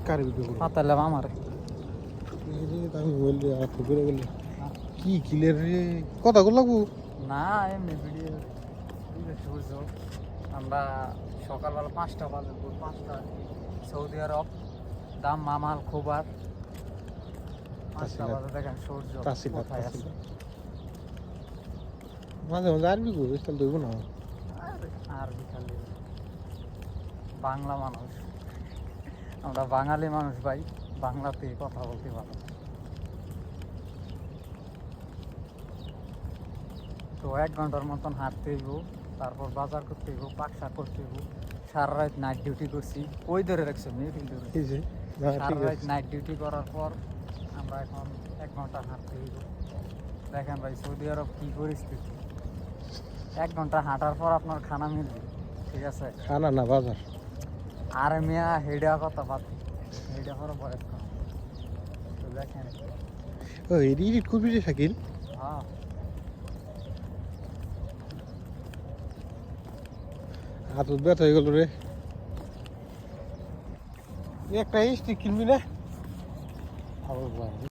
কার video করব পাতালাম আমার আমি মোবাইল দিয়ে আর করে গেলে কি ক্লিয়ার রে কথা কল লাগবো না এমনি ভিডিও সূর্য আমরা সকালবেলা 5টা বাজে 5টা সৌদি আরব দাম মামাল খোবার 5টা বাজে দেখেন সূর্য কোথায় আছে মাঝে মাঝে আরবি করবো তাহলে দেবো না আর বিকালে বাংলা মানুষ আমরা বাঙালি মানুষ ভাই বাংলাতে কথা বলতে পারো তো 1 ঘন্টার মতন হাঁটতে হইব তারপর বাজার করতে হইব পাকশাক করতে হইব সারা রাত নাইট ডিউটি করছি ওই ধরে রাখছি মিউটিং ধরে সারা রাত নাইট ডিউটি করার পর আমরা এখন 1 ঘন্টা হাঁটতে হইব দেখেন ভাই সৌদি আরব কি পরিস্থিতি 1 ঘন্টা হাঁটার পর আপনার খানা মিলবে ঠিক আছে খানা না বাজার আর মিয়া হেডা কথা বাদ হেডা পরে বয়স কম তো দেখেন ও এডিট করবি রে শাকিল হ্যাঁ হাত ব্যথা হয়ে গেল রে একটা স্টিক কিনবি না আবার